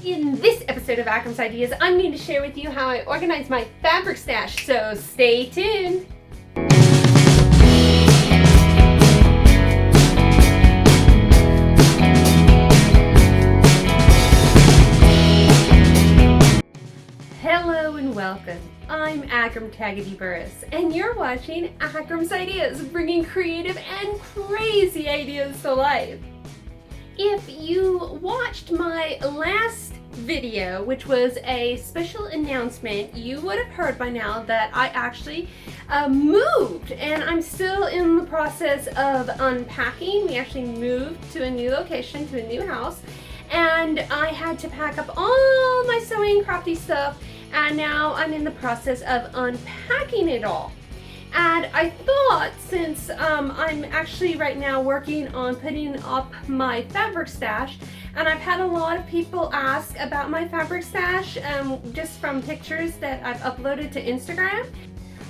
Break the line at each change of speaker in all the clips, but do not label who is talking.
In this episode of Akram's Ideas, I'm going to share with you how I organize my fabric stash, so stay tuned. Hello and welcome. I'm Akram Taggedy Burris, and you're watching Akram's Ideas, bringing creative and crazy ideas to life. If you watched my last video, which was a special announcement, you would have heard by now that I actually moved, and I'm still in the process of unpacking. We actually moved to a new location, to a new house, and I had to pack up all my sewing crafty stuff, and now I'm in the process of unpacking it all. And I thought, since I'm actually right now working on putting up my fabric stash, and I've had a lot of people ask about my fabric stash just from pictures that I've uploaded to Instagram,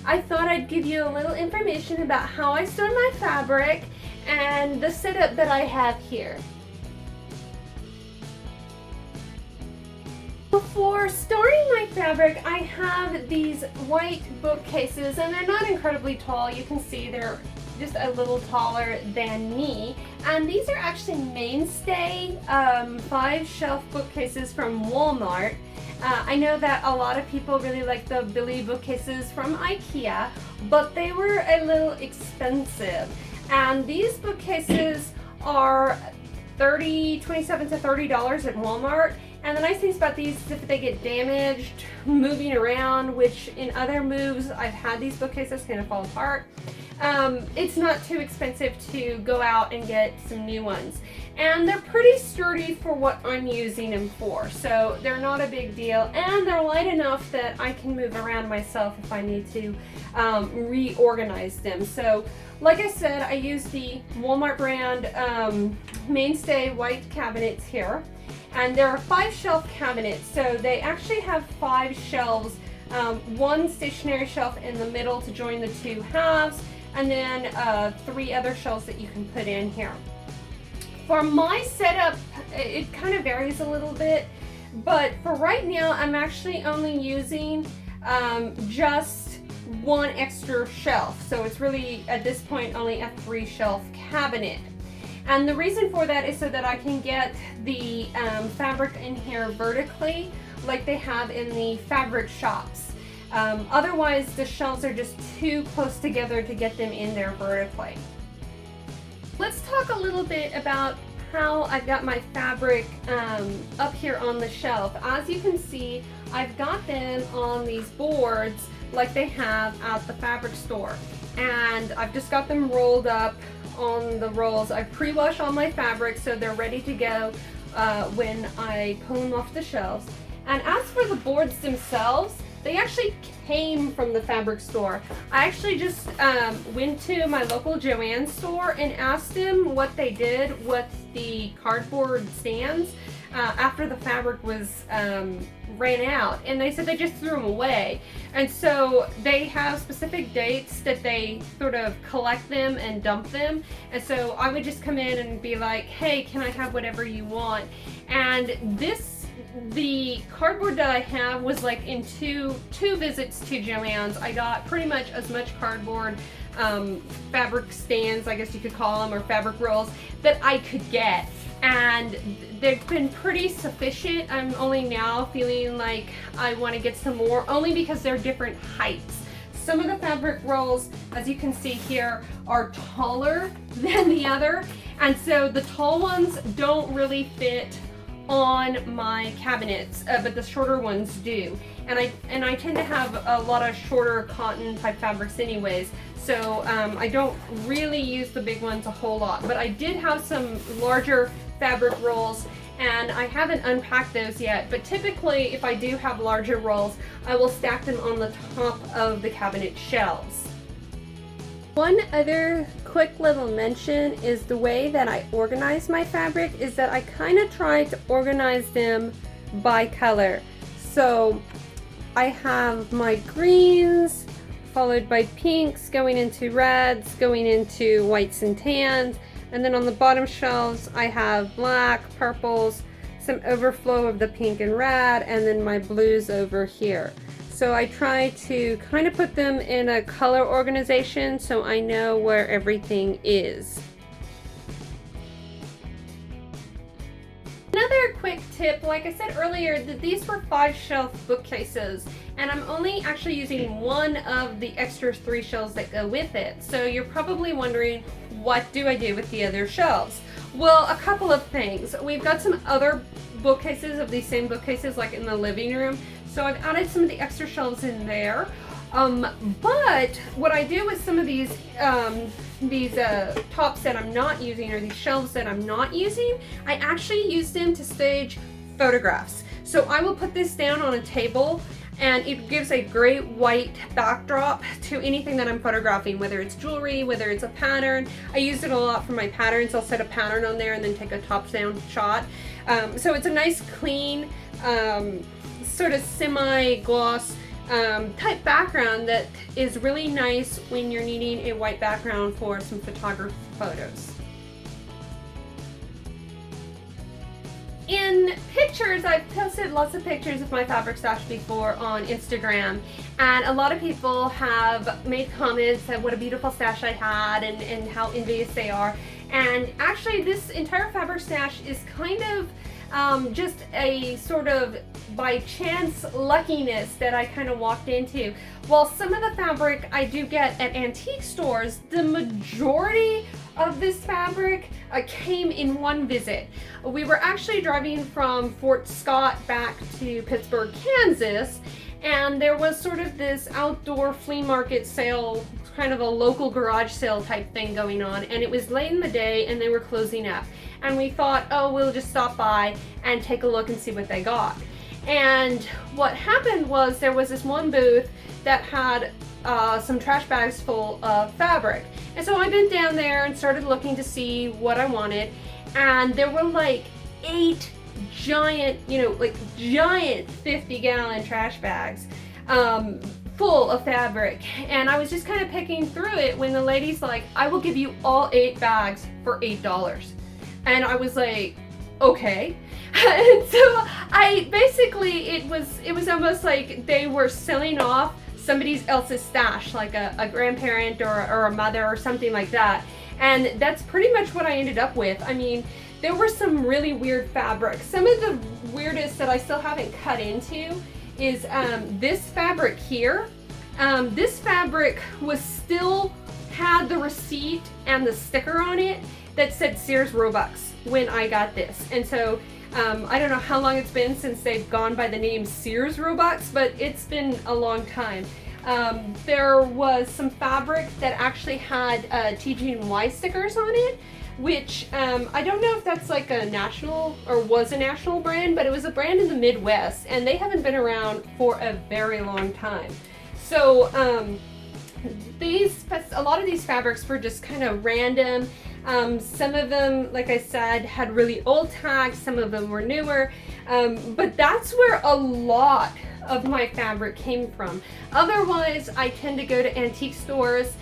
I thought I'd give you a little information about how I store my fabric and the setup that I have here. For storing my fabric, I have these white bookcases, and they're not incredibly tall. You can see they're just a little taller than me. And these are actually Mainstay 5-shelf bookcases from Walmart. I know that a lot of people really like the Billy bookcases from IKEA, but they were a little expensive. And these bookcases are $27 to $30 at Walmart. And the nice thing about these is if they get damaged moving around, which in other moves I've had these bookcases kind of fall apart, it's not too expensive to go out and get some new ones. And they're pretty sturdy for what I'm using them for, so they're not a big deal, and they're light enough that I can move around myself if I need to reorganize them. So like I said, I use the Walmart brand Mainstay white cabinets here. And there are 5-shelf cabinets, so they actually have 5 shelves, one stationary shelf in the middle to join the 2 halves, and then 3 other shelves that you can put in here. For my setup, it kind of varies a little bit, but for right now, I'm actually only using just 1 extra shelf, so it's really, at this point, only a 3-shelf cabinet. And the reason for that is so that I can get the fabric in here vertically like they have in the fabric shops. Otherwise, the shelves are just too close together to get them in there vertically. Let's talk a little bit about how I've got my fabric up here on the shelf. As you can see, I've got them on these boards like they have at the fabric store. And I've just got them rolled up on the rolls. I pre-wash all my fabric so they're ready to go when I pull them off the shelves. And as for the boards themselves, they actually came from the fabric store. I actually just went to my local Joann store and asked them what they did with the cardboard stands after the fabric was ran out, and they said they just threw them away. And so they have specific dates that they sort of collect them and dump them, and so I would just come in and be like, hey, can I have whatever you want? And the cardboard that I have was like in two visits to Joann's. I got pretty much as much cardboard, fabric stands, I guess you could call them, or fabric rolls, that I could get. And they've been pretty sufficient. I'm only now feeling like I want to get some more, only because they're different heights. Some of the fabric rolls, as you can see here, are taller than the other, and so the tall ones don't really fit on my cabinets, but the shorter ones do. And I tend to have a lot of shorter cotton type fabrics anyways, so I don't really use the big ones a whole lot. But I did have some larger fabric rolls, and I haven't unpacked those yet, but typically if I do have larger rolls, I will stack them on the top of the cabinet shelves. One other quick little mention is the way that I organize my fabric is that I kind of try to organize them by color. So I have my greens followed by pinks, going into reds, going into whites and tans, and then on the bottom shelves I have black, purples, some overflow of the pink and red, and then my blues over here. So I try to kind of put them in a color organization so I know where everything is. Another quick tip, like I said earlier, that these were 5-shelf bookcases, and I'm only actually using one of the extra 3 shelves that go with it. So you're probably wondering, what do I do with the other shelves? Well, a couple of things. We've got some other bookcases of these same bookcases like in the living room, so I've added some of the extra shelves in there. But what I do with some of these tops that I'm not using, or these shelves that I'm not using, I actually use them to stage photographs. So I will put this down on a table, and it gives a great white backdrop to anything that I'm photographing, whether it's jewelry, whether it's a pattern. I use it a lot for my patterns. I'll set a pattern on there and then take a top-down shot. So it's a nice, clean, sort of semi-gloss type background that is really nice when you're needing a white background for some photography photos. In pictures, I've posted lots of pictures of my fabric stash before on Instagram, and a lot of people have made comments of what a beautiful stash I had and how envious they are. And actually this entire fabric stash is kind of just a sort of by chance luckiness that I kind of walked into. While some of the fabric I do get at antique stores, the majority of this fabric came in one visit. We were actually driving from Fort Scott back to Pittsburgh, Kansas, and there was sort of this outdoor flea market sale, kind of a local garage sale type thing going on, and it was late in the day and they were closing up. And we thought, oh, we'll just stop by and take a look and see what they got. And what happened was there was this one booth that had some trash bags full of fabric. And so I went down there and started looking to see what I wanted, and there were like 8 giant, giant 50-gallon trash bags full of fabric. And I was just kind of picking through it when the lady's like, I will give you all 8 bags for $8. And I was like, okay. And so I basically, it was almost like they were selling off somebody else's stash, like a grandparent or a mother or something like that. And that's pretty much what I ended up with. I mean, there were some really weird fabrics. Some of the weirdest that I still haven't cut into is this fabric here. This fabric had the receipt and the sticker on it that said Sears Roebucks when I got this. And so I don't know how long it's been since they've gone by the name Sears Roebucks, but it's been a long time. There was some fabric that actually had TG&Y stickers on it, which I don't know if that's like a national or was a national brand, but it was a brand in the Midwest, and they haven't been around for a very long time. So a lot of these fabrics were just kind of random. Some of them, like I said, had really old tags, some of them were newer, but that's where a lot of my fabric came from. Otherwise, I tend to go to antique stores.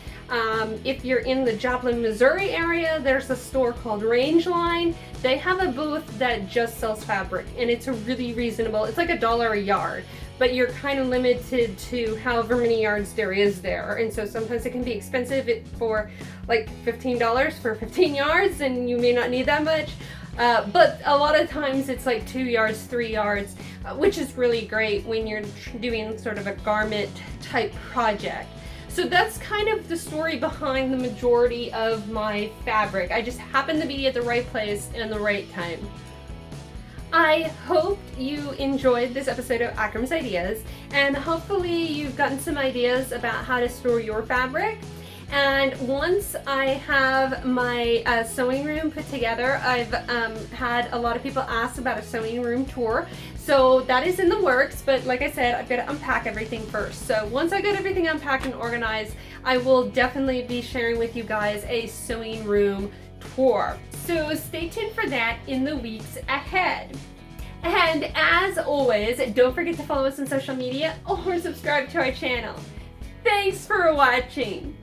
If you're in the Joplin, Missouri area, there's a store called Rangeline. They have a booth that just sells fabric, and it's a really reasonable, it's like $1 a yard, but you're kind of limited to however many yards there is there. And so sometimes it can be expensive for like $15 for 15 yards, and you may not need that much. But a lot of times it's like 2 yards, 3 yards, which is really great when you're doing sort of a garment type project. So that's kind of the story behind the majority of my fabric. I just happened to be at the right place and the right time. I hope you enjoyed this episode of Akram's Ideas, and hopefully you've gotten some ideas about how to store your fabric. And once I have my sewing room put together, I've had a lot of people ask about a sewing room tour. So that is in the works, but like I said, I've got to unpack everything first. So once I get everything unpacked and organized, I will definitely be sharing with you guys a sewing room tour. So stay tuned for that in the weeks ahead. And as always, don't forget to follow us on social media or subscribe to our channel. Thanks for watching.